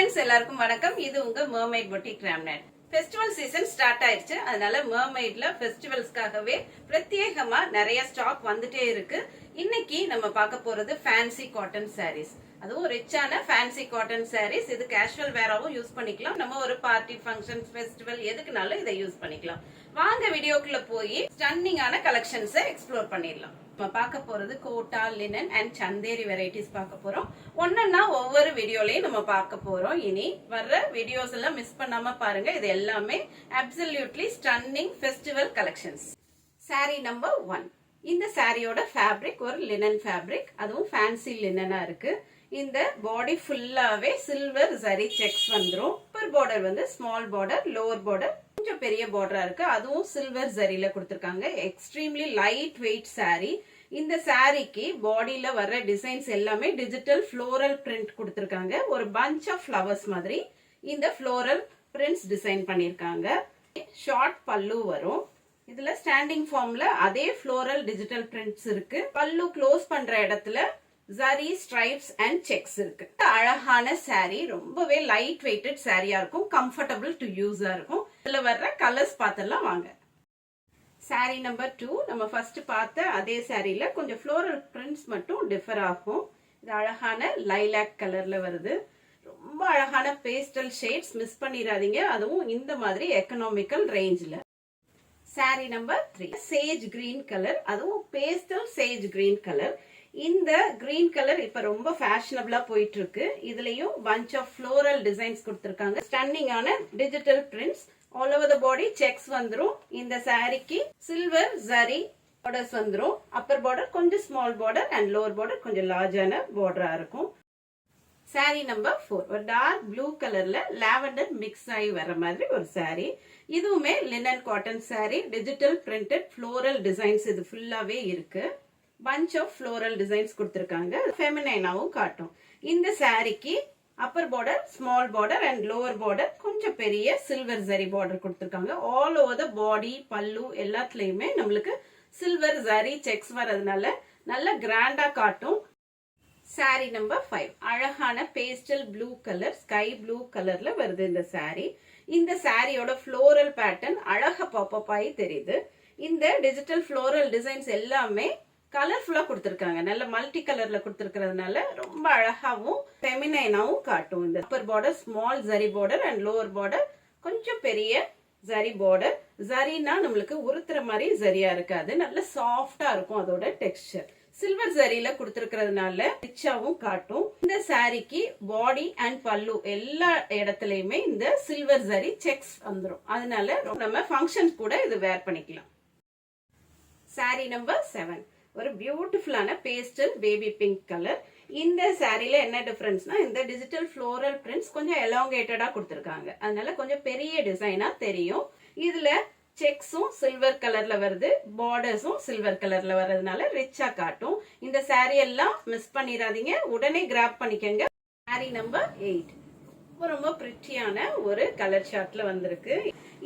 Friends எல்லாருக்கும் வணக்கம். இது உங்க Marmite boutique Ramnad. Festival season start ஆயிடுச்சு. அதனால மர்மைட்ல ஃபெஸ்டிவல்ஸ்க்காகவே பிரத்யேகமா நிறைய ஸ்டாக் வந்துட்டே இருக்கு. இன்னைக்கு நம்ம பார்க்க போறது ஃபேன்சி காட்டன் சாரீஸ். அதுவும் ரிச்சான ஃபேன்சி காட்டன் சாரீஸ். இது கேஷுவல் வேராவும் யூஸ் பண்ணிக்கலாம். நம்ம ஒரு பார்ட்டி ஃபங்க்ஷன் ஃபெஸ்டிவல் எதுக்குனாலும் இதை யூஸ் பண்ணிக்கலாம். வாங்க வீடியோக்குள்ள போய் ஸ்டன்னிங்கான கலெக்ஷன்ஸை எக்ஸ்ப்ளோர் பண்ணிடலாம். நம்ம பார்க்க போறது Kota, linen and Chanderi varieties பார்க்க போறோம். ஒன்னொன்னா ஒவ்வொரு வீடியோலயும் நம்ம பார்க்க போறோம். இனி வர்ற வீடியோஸ் எல்லாம் மிஸ் பண்ணாம பாருங்க. இது எல்லாமே absolutely stunning festival collections. Sorry number 1. இந்த சாரியோட ஃபேப்ரிக் ஒரு லினன் ஃபேப்ரிக், அதுவும் ஃபேன்சி லினனா இருக்கு. இந்த பாடி ஃபுல்லாவே சில்வர் ஜரி செக்ஸ் வந்துரும். அப்பர் பார்டர் வந்து ஸ்மால் பார்டர், லோவர் பார்டர் கொஞ்சம் பெரிய பார்டரா இருக்கு. அதுவும் சில்வர் ஜரியில கொடுத்திருக்காங்க. Extremely light weight sorry. இந்த சாரிக்கு பாடியில வர்ற டிசைன்ஸ் எல்லாமே டிஜிட்டல் ஃப்ளோரல் பிரிண்ட் கொடுத்திருக்காங்க. ஒரு பஞ்ச் ஆஃப் ஃப்ளவர்ஸ் மாதிரி இந்த ஃப்ளோரல் பிரிண்ட்ஸ் டிசைன் பண்ணிருக்காங்க. ஷார்ட் பல்லு வரும். இதுல ஸ்டாண்டிங் ஃபார்ம்ல அதே ஃப்ளோரல் டிஜிட்டல் பிரிண்ட்ஸ் இருக்கு. பல்லு க்ளோஸ் பண்ற இடத்துல ஜரி ஸ்ட்ரைப்ஸ் அண்ட் செக்ஸ் இருக்கு. அழகான சாரி, ரொம்பவே லைட் வெயிட்டட் சாரியா இருக்கும். கம்ஃபர்டபிள் டு யூஸா இருக்கும். இதுல வர்ற கலர்ஸ் பார்த்தெல்லாம் வாங்க. Sorry number 2. நம்ம ஃபர்ஸ்ட் பார்த்த அதே சாரியில கொஞ்சம் ஃப்ளோரல் பிரிண்ட்ஸ் மட்டும் டிஃபர் ஆகும். இது அழகான லைலாக் கலர்ல வருது. ரொம்ப அழகான பேஸ்டல் ஷேட்ஸ், மிஸ் பண்ணிடாதீங்க. அதுவும் இந்த மாதிரி எக்கனாமிக்கல் ரேஞ்ச்ல. Sari number 3. Sage green colour, அதுவும் பேஸ்டல் சேஜ் கிரீன் கலர். இந்த கிரீன் கலர் இப்ப ரொம்ப ஃபேஷனபிளா போயிட்டு இருக்கு. இதுலயும் பஞ்ச் ஆஃப் ஃப்ளோரல் டிசைன்ஸ் கொடுத்திருக்காங்க. ஸ்டன்னிங்கான digital prints. All over the body checks வந்துரும். இந்த சாரிக்கு சில்வர் ஜரி பார்டர்ஸ் வந்துரும். அப்பர் பார்டர் கொஞ்சம் small border and lower border கொஞ்சம் லார்ஜான பார்டரா இருக்கும். சாரி நம்பர் 4. ஒரு டார்க் ப்ளூ கலர்ல லாவெண்டர் மிக்ஸ் ஆகி வர மாதிரி ஒரு சாரி. இதுவுமே linen cotton sari. Digital printed floral designs இது ஃபுல்லாவே இருக்கு. பஞ்ச் ஆஃப் ஃப்ளோரல் டிசைன்ஸ் கொடுத்திருக்காங்க. ஃபெமினைனாவும் காட்டும். இந்த சாரிக்கு Appar border small border and lower border கொஞ்சம் பெரிய சில்வர் ஜரி பார்டர் கொடுத்திருக்காங்க. ஆல் ஓவர் த பாடி, பல்லு எல்லாத்துலயுமே நம்மளுக்கு சில்வர் ஜரி செக்ஸ் வரதுனால நல்ல கிராண்டா காட்டும். Sorry number 5. அழகான pastel blue colour, sky blue கலர்ல வருது இந்த சாரி. இந்த சாரியோட ஃப்ளோரல் பேட்டர்ன் அழகா பாப்பப் ஆகி தெரியுது. இந்த டிஜிட்டல் ஃப்ளோரல் டிசைன்ஸ் எல்லாமே கலர்ஃபுல்லா கொடுத்திருக்காங்க. நல்ல மல்டி கலர்ல கொடுத்திருக்கிறதுனால ரொம்ப அழகாவும் ஃபெமினைனாவும் காட்டும். இந்த Appar border small zari border and lower border கொஞ்சம் பெரிய ஜரி பார்டர். ஜரினா நம்மளுக்கு உருத்துற மாதிரி ஜரியா இருக்காது, நல்ல சாஃப்டா இருக்கும் அதோட டெக்ஸ்சர். சில்வர் ஜரியில கொடுத்திருக்கிறதுனால ரிச்சாவும் காட்டும். இந்த சாரிக்கு பாடி அண்ட் பல்லு எல்லா இடத்துலயுமே இந்த சில்வர் ஜரி செக்ஸ் வந்துடும். அதனால நம்ம ஃபங்க்ஷன் கூட இது வேர் பண்ணிக்கலாம். Sorry number 7. ஒரு பியூட்டிஃபுல்லான பேஸ்டல் பேபி பிங்க் கலர். இந்த சாரியில என்ன டிஃபரன்ஸ்னா, இந்த டிஜிட்டல் ஃப்ளோரல் பிரிண்ட்ஸ் கொஞ்சம் எலாங்கேட்டடா கொடுத்திருக்காங்க. அதனால கொஞ்சம் பெரிய டிசைனா தெரியும். இதுல செக்ஸும் சில்வர் கலர்ல வருது, பார்டர்ஸும் சில்வர் கலர்ல வர்றதுனால ரிச்சா காட்டும். இந்த சாரி எல்லாம் மிஸ் பண்ணிடாதீங்க, உடனே கிராப் பண்ணிக்கங்க. சாரி நம்பர் 8. ரொம்ப பிரிட்டியான ஒரு கலர் ஷார்ட்ல வந்திருக்கு.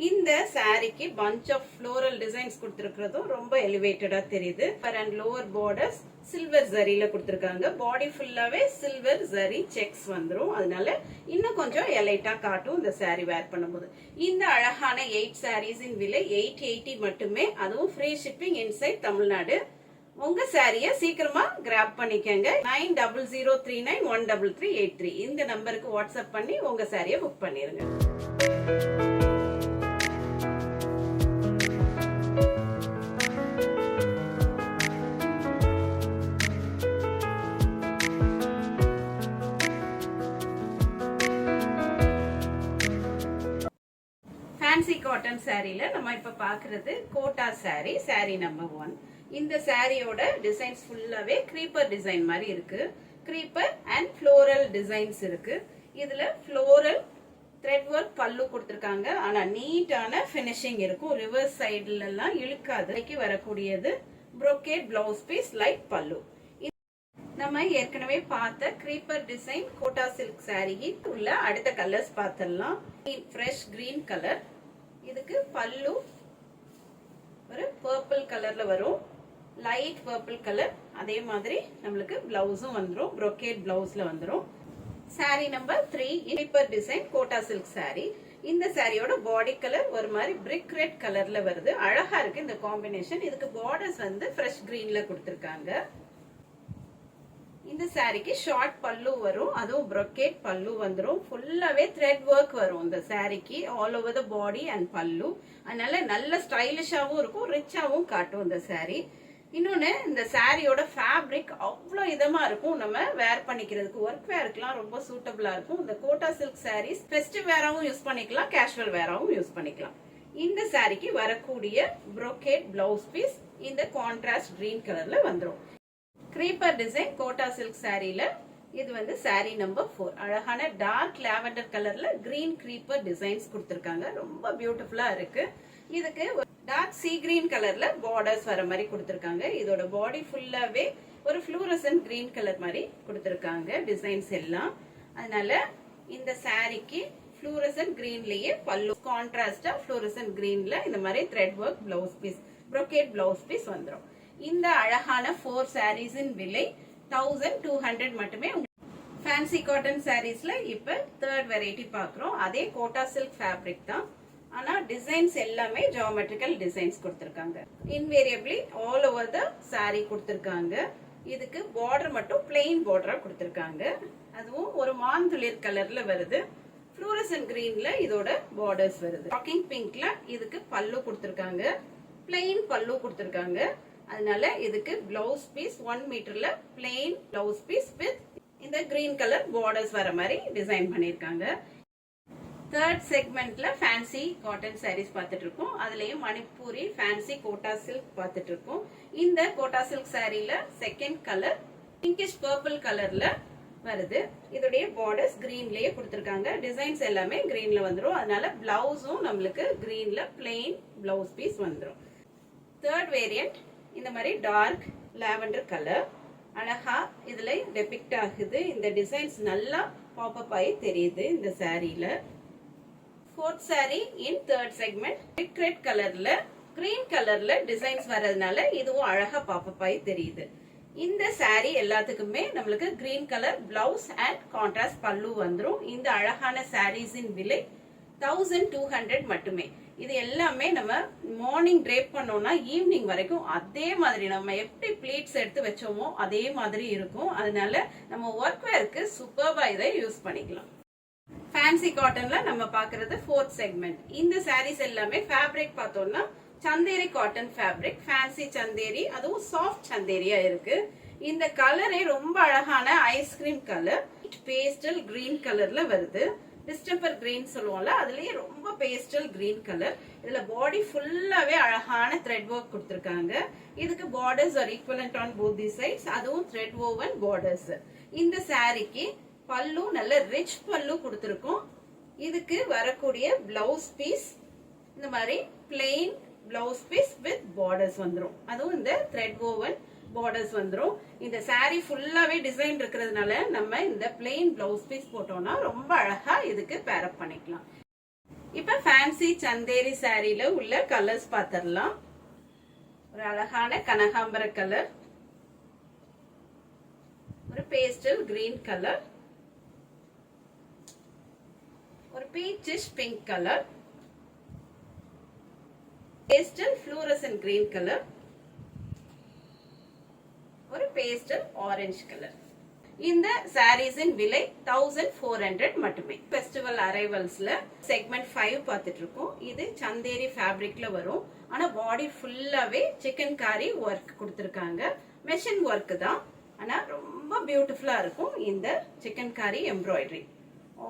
இந்த சாரிக்கு பஞ்ச் ஆஃப் ஃப்ளோரல் டிசைன்ஸ் கொடுத்திருக்கிறதும் ரொம்ப எலிவேட்டடா தெரியுது. Upper and lower borders silver ஜரியில கொடுத்திருக்காங்க. பாடி ஃபுல்லாவே சில்வர் ஜரி செக்ஸ் வந்துரும். அதனால இன்னும் கொஞ்சம் எலைட்டா காட்டும் இந்த சாரி வேர் பண்ணும்போது. இந்த அழகான 8 சாரீஸின் விலை 880 மட்டுமே. அதுவும் ஃப்ரீ ஷிப்பிங் இன்சைட் தமிழ்நாடு. உங்க சாரிய சீக்கிரமா கிராப் பண்ணிக்கங்க. 9003913383 இந்த நம்பருக்கு வாட்ஸ்அப் பண்ணி உங்க சாரிய புக் பண்ணிருங்க. ஃபேன்சி காட்டன் சாரியில நம்ம இப்ப பாக்குறது கோட்டா சாரி. Sorry number 1. இந்த சாரியோட டிசைன்ஸ் ஃபுல்லாவே கிரீப்பர் டிசைன் மாதிரி இருக்கு. கிரீப்பர் அண்ட் ஃப்ளோரல் டிசைன்ஸ் இருக்கு. இதுல ஃப்ளோரல் த்ரெட் ஒர்க் பல்லு கொடுத்திருக்காங்க. ஆனா நீட்டான பினிஷிங் இருக்கும். ரிவர்ஸ் சைடுல எல்லாம் இழுக்காது வரக்கூடியது. ப்ரோகேட் பிளவுஸ் பீஸ் லைட் பல்லு. நம்ம ஏற்கனவே பார்த்த creeper design quota silk sari உள்ள அடுத்த கலர்ஸ் பார்த்தலாம். Fresh green colour. இதுக்கு பல்லு ஒரு பர்பிள் கலர்ல வரும். Light purple colour. அதே மாதிரி நம்மளுக்கு பிளவுஸும் வந்துரும். ப்ரோகேட் பிளவுஸ்ல வந்துரும். saree number 3 creeper design Kota silk saree. இந்த சாரியோட பாடி கலர் ஒரு மாதிரி பிரிக் ரெட் கலர்ல வருது. அழகா இருக்கு இந்த காம்பினேஷன். இதுக்கு பார்டர்ஸ் வந்து ஃப்ரெஷ் கிரீன்ல கொடுத்திருக்காங்க. இந்த சாரிக்கு ஷார்ட் பல்லு வரும், அதுவும் brocade பல்லு வந்துரும். ஃபுல்லாவே த்ரெட் ஒர்க் வரும் இந்த சாரிக்கு all over the body and பல்லு. அதனால நல்ல ஸ்டைலிஷாவும் இருக்கும், ரிச்சாவும் காட்டும் இந்த சாரி. இன்னொன்னு இந்த சாரியோட ஃபேப்ரிக் அவ்வளோ இதமா இருக்கும். நம்ம வேர் பண்ணிக்கிறதுக்கு ஒர்க் வேர்க்குலாம் ரொம்ப சூட்டபிளா இருக்கும். இந்த கோட்டா சில்க் சாரீஸ் ஃபெஸ்டிவ் வேராவும் யூஸ் பண்ணிக்கலாம், கேஷுவல் வேராவும் யூஸ் பண்ணிக்கலாம். இந்த சாரிக்கு வரக்கூடிய brocade பிளவுஸ் பீஸ் இந்த கான்ட்ராஸ்ட் கிரீன் கலர்ல வந்துரும். கிரீப்பர் டிசைன் கோட்டா சில்க் சாரில இது வந்து சாரி நம்பர் 4. அழகான டார்க் லாவெண்டர் கலர்ல கிரீன் கிரீப்பர் டிசைன்ஸ் கொடுத்திருக்காங்க. ரொம்ப பியூட்டிஃபுல்லா இருக்கு. இதுக்கு டார்க் சீ கிரீன் கலர்ல பார்டர்ஸ் வர மாதிரி கொடுத்திருக்காங்க. இதோட பாடி ஃபுல்லாவே ஒரு ஃப்ளூரசன்ட் கிரீன் கலர் மாதிரி கொடுத்திருக்காங்க டிசைன்ஸ் எல்லாம். அதனால இந்த சாரிக்கு ஃப்ளூரசன்ட் கிரீன்லயே பல்லு கான்ட்ராஸ்டா ஃப்ளூரசன்ட் கிரீன்ல இந்த மாதிரி thread work blouse piece brocade blouse piece வந்துரும். இந்த அழகான 4 சாரீஸின் விலை 1200 மட்டுமே. ஃபேன்சி காட்டன் சாரீஸ்ல இப்ப தேர்ட் வெரைட்டி பாக்குறோம். அதே கோட்டா சில்க் ஃபேப்ரிக் தான், ஆனா டிசைன்ஸ் எல்லாமே ஜியோமெட்ரிக்கல் டிசைன்ஸ் கொடுத்திருக்காங்க. இன்வேரியபிளி ஆல் ஓவர் த சாரி கொடுத்திருக்காங்க. இதுக்கு பார்டர் மட்டும் பிளெயின் பார்டரா கொடுத்திருக்காங்க. அதுவும் ஒரு மாந்துளிர் கலர்ல வருது. ஃப்ளூரசன்ட் கிரீன்ல இதோட பார்டர்ஸ் வருது. ஷாக்கிங் பிங்க்ல இதுக்கு பல்லு கொடுத்திருக்காங்க, பிளெயின் பல்லு கொடுத்திருக்காங்க. அதனால இதுக்கு பிளவுஸ் பீஸ் 1 மீட்டர்ல பிளெயின் பிளவுஸ் பீஸ் வித் இந்த கிரீன் கலர் பார்டர்ஸ் வர மாதிரி டிசைன் பண்ணிருக்காங்க. தேர்ட் செக்மெண்ட்ல ஃபேன்சி காட்டன் சாரீஸ் பார்த்துட்டு இருக்கோம். அதுலயும் மணிப்பூரி ஃபேன்சி கோட்டா சில்க் பார்த்துட்டு இருக்கோம். இந்த கோட்டா சில்க் சாரில செகண்ட் கலர் பிங்கிஷ் பர்பிள் கலர்ல வருது. இதோடைய பார்டர்ஸ் கிரீன்லயே கொடுத்திருக்காங்க. டிசைன்ஸ் எல்லாமே கிரீன்ல வந்துரும். அதனால பிளவுஸும் நம்மளுக்கு கிரீன்ல பிளெயின் பிளவுஸ் பீஸ் வந்துரும். தேர்ட் வேரியன்ட் இந்த மாதிரி டார்க் லாவெண்டர் கலர் அழகா இதுல டெபிக்ட் ஆகுது. இந்த டிசைன்ஸ் நல்லா பாப்பப் ஆகி தெரியுது இந்த சாரில. Fourth sari in third segment big red கலர்ல கிரீன் கலர்ல டிசைன்ஸ் வர்றதுனால இதுவும் அழகா பாப்பப் ஆகி தெரியுது. இந்த சாரி எல்லாத்துக்குமே நம்மளுக்கு green colour blouse and contrast பல்லு வந்துரும். இந்த அழகான சாரீஸின் விலை 1200 மட்டுமே. இது எல்லாமே நம்ம மார்னிங் ட்ரேப் பண்ணோம்னா ஈவினிங் வரைக்கும் அதே மாதிரி நம்ம எப்படி ப்ளீட்ஸ் எடுத்து வச்சோமோ அதே மாதிரி இருக்கும். அதனால நம்ம ஒர்க் வேர்க்கு சூப்பர்பா இதை யூஸ் பண்ணிக்கலாம். ஃபேன்சி காட்டன்ல நம்ம பாக்குறது ஃபோர்த் செக்மெண்ட். இந்த சாரீஸ் எல்லாமே ஃபேப்ரிக் பார்த்தோம்னா Chanderi cotton fabric, fancy Chanderi, அதுவும் சாஃப்ட் சந்தேரியா இருக்கு. இந்த கலரே ரொம்ப அழகான ஐஸ்கிரீம் கலர் பேஸ்டல் கிரீன் கலர்ல வருது. டிஸ்டம்பர் கிரீன் சொல்லுவோம்ல, அதுலயே ரொம்ப பேஸ்டல் கிரீன் கலர். இதுல பாடி ஃபுல்லாவே அழகான த்ரெட் ஒர்க் கொடுத்திருக்காங்க. இதுக்கு borders are equivalent on both the sides, அதுவும் த்ரெட் ஓவன் பார்டர்ஸ். இந்த சாரிக்கு பல்லு நல்ல ரிச் பல்லு கொடுத்திருக்கோம். இதுக்கு வரக்கூடிய பிளவுஸ் பீஸ் இந்த மாதிரி plain blouse piece with borders வந்துரும். அதுவும் இந்த த்ரெட் ஓவன் பார்டர்ஸ் வந்துரும். இந்த சாரி ஃபுல்லாவே டிசைன் இருக்கிறதுனால நம்ம இந்த பிளெயின் பிளவுஸ் பீஸ் போட்டோம்னா ரொம்ப அழகா இதுக்கு பேர் அப் பண்ணிக்கலாம். இப்ப ஃபேன்சி சந்தேரி சாரில உள்ள கலர்ஸ் பாத்திரலாம். ஒரு அழகான கனகாம்பர கலர், ஒரு பேஸ்டல் கிரீன் கலர், ஒரு peachish pink colour, pastel fluorescent green colour, ஒரு பேஸ்டல் ஆரஞ்சு கலர். இந்த சாரீஸின் விலை 1400 மட்டுமே. ஃபெஸ்டிவல் அரைவல்ஸ்ல செக்மெண்ட் 5 பார்த்துட்டு இருக்கோம். இது சந்தேரி ஃபேப்ரிக்ல வரும். ஆனா பாடி ஃபுல்லாவே சிக்கன் காரி ஒர்க் கொடுத்திருக்காங்க. மெஷின் ஒர்க் தான், ஆனா ரொம்ப பியூட்டிஃபுல்லா இருக்கும். இந்த சிக்கன் காரி எம்ப்ராய்டரி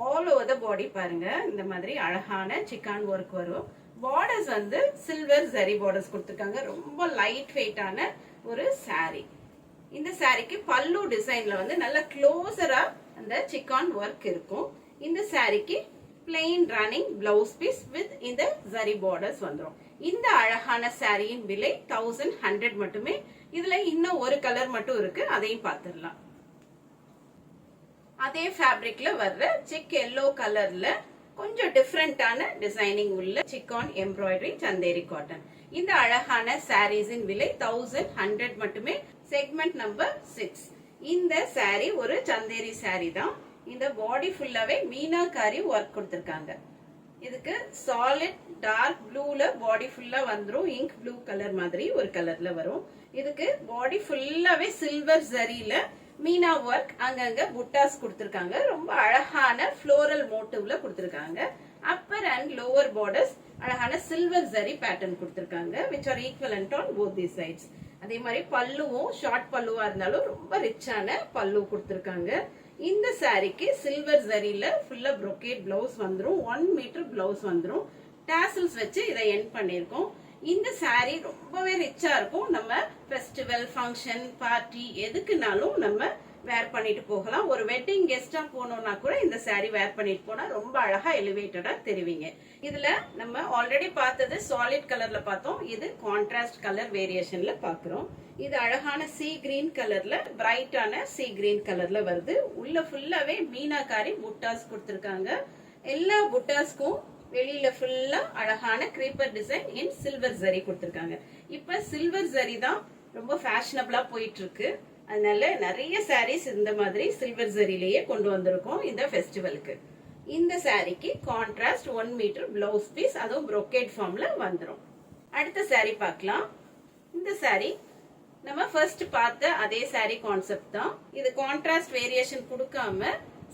ஆல் ஓவர் த பாடி பாருங்க. இந்த மாதிரி அழகான சிக்கான் ஒர்க் வரும். பார்டர்ஸ் வந்து சில்வர் ஜரி பார்டர்ஸ் கொடுத்திருக்காங்க. ரொம்ப லைட் வெயிட்டான ஒரு சாரி. இந்த சாரிக்கு பல்லு டிசைன்ல வந்து நல்ல க்ளோசரா அந்த சிக்கான் ஒர்க் இருக்கும். இந்த சாரிக்கு plain running blouse piece with இந்த ஜரி பார்டர்ஸ் வந்துரும். இந்த அழகான சாரியின் விலை 1100 மட்டுமே. இதுல இன்னும் ஒரு கலர் மட்டும் இருக்கு, அதையும் பார்த்துடலாம். அதே ஃபேப்ரிக்ல வர்ற சிக் எல்லோ கலர்ல கொஞ்சம் டிஃபரெண்டான டிசைனிங் உள்ள சிக்கான் எம்ப்ராய்டரி சந்தேரி காட்டன். இந்த அழகான சாரீஸின் விலை 1100 மட்டுமே. Segment number 6. இந்த சாரி ஒரு சந்தேரி சாரி தான். இந்த பாடி ஃபுல்லாவே மீனாகாரி ஒர்க் கொடுத்திருக்காங்க. இதுக்கு சாலிட் டார்க் ப்ளூல பாடி ஃபுல்லா வந்துரும். இங்க் ப்ளூ கலர் மாதிரி ஒரு கலர்ல வரும். இதுக்கு பாடி ஃபுல்லாவே சில்வர் ஜரியில மீனா ஒர்க், அங்கங்க புட்டாஸ் கொடுத்திருக்காங்க. ரொம்ப அழகான ஃப்ளோரல் மோட்டிவ்ல கொடுத்திருக்காங்க. அப்பர் அண்ட் லோவர் பார்டர்ஸ் அழகான சில்வர் ஜரி பேட்டர்ன் கொடுத்திருக்காங்க, which are equivalent on both these sides. அதே மாதிரி பல்லுவும் ஷார்ட் பல்லுவா இருந்தாலும் ரொம்ப ரிச்சான பல்லு கொடுத்திருக்காங்க. இந்த சாரிக்கு சில்வர் ஜரியில ஃபுல்லா brocade பிளவுஸ் வந்துரும். 1 மீட்டர் பிளவுஸ் வந்துரும். டாசல்ஸ் வச்சு இதை எண்ட் பண்ணிருக்கோம். இந்த சாரி ரொம்பவே ரிச்சா இருக்கும். நம்ம ஃபெஸ்டிவல், ஃபங்க்ஷன், பார்ட்டி எதுக்குனாலும் நம்ம வேர் பண்ணிட்டு போகலாம். ஒரு வெட்டிங் கெஸ்டா போனோம்னா கூட இந்த சாரி வேர் பண்ணிட்டு போனா ரொம்ப அழகா எலிவேட்டடா தெரிவிங்க. இதுல நம்ம ஆல்ரெடி பார்த்தது சாலிட் கலர்ல பார்த்தோம். இது கான்ட்ராஸ்ட் கலர் வேரியேஷன்ல பாக்குறோம். இது அழகான சீ கிரீன் கலர்ல, பிரைட்டான சீ கிரீன் கலர்ல வருது. உள்ள ஃபுல்லாவே மீனாகாரி புட்டாஸ் கொடுத்திருக்காங்க. எல்லா புட்டாஸ்க்கும் வெளியில ஃபுல்லா அழகான கிரீப்பர் டிசைன் இன் சில்வர் ஜரி கொடுத்திருக்காங்க. இப்ப சில்வர் ஜரி தான் ரொம்ப ஃபேஷனபிளா போயிட்டு இருக்கு. அதனால நிறைய சாரீஸ் இந்த மாதிரி சில்வர் ஜரியிலேயே கொண்டு வந்திருக்கோம் இந்த ஃபெஸ்டிவலுக்கு. இந்த சாரிக்கு கான்ட்ராஸ்ட் 1 மீட்டர் பிளவுஸ் பீஸ், அதுவும் brocade ஃபார்ம்ல வந்துரும். அடுத்த சாரி பார்க்கலாம். இந்த சாரி நம்ம ஃபர்ஸ்ட் பார்த்த அதே சாரி கான்செப்ட் தான். இது கான்ட்ராஸ்ட் வேரியேஷன் கொடுக்காம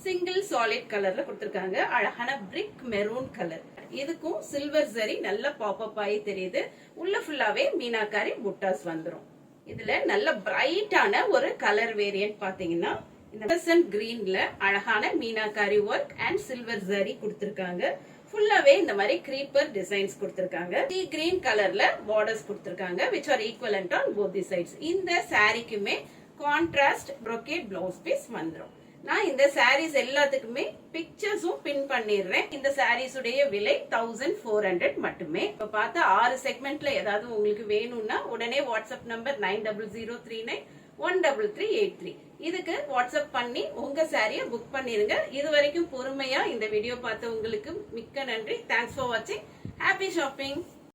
சிங்கிள் சாலிட் கலர்ல கொடுத்திருக்காங்க. அழகான பிரிக் மெரூன் கலர். இதுக்கும் சில்வர் ஜரி நல்ல பாப்அப் ஆகி தெரியுது. உள்ள ஃபுல்லாவே மீனாகாரி புட்டாஸ் வந்துரும். இதுல நல்ல பிரைட்டான ஒரு கலர் வேரியன்ட் பாத்தீங்கன்னா இந்த பெசன்ட் கிரீன்ல அழகான meenakari work and silver zari கொடுத்திருக்காங்க. ஃபுல்லாவே இந்த மாதிரி கிரீப்பர் டிசைன்ஸ் கொடுத்திருக்காங்க. டீ கிரீன் கலர்ல பார்டர்ஸ் கொடுத்திருக்காங்க, which are equivalent on both the sides. இந்த சாரிக்குமே கான்ட்ராஸ்ட் brocade பிளவுஸ் பீஸ் வந்துரும். நான் இந்த சாரீஸ் எல்லாத்துக்குமே பிக்சர்ஸும் பின் பண்ணிடுறேன். இந்த சாரீஸ் உடைய விலை 1400 மட்டுமே. இப்ப பார்த்த 6 செக்மெண்ட்ல ஏதாவது உங்களுக்கு வேணும்னா உடனே வாட்ஸ்அப் நம்பர் 9003913383 இதுக்கு வாட்ஸ்அப் பண்ணி உங்க சாரியை புக் பண்ணிருங்க. இது வரைக்கும் பொறுமையா இந்த வீடியோ பார்த்த உங்களுக்கு மிக்க நன்றி. தேங்க்ஸ் ஃபார் வாட்சிங். Happy shopping.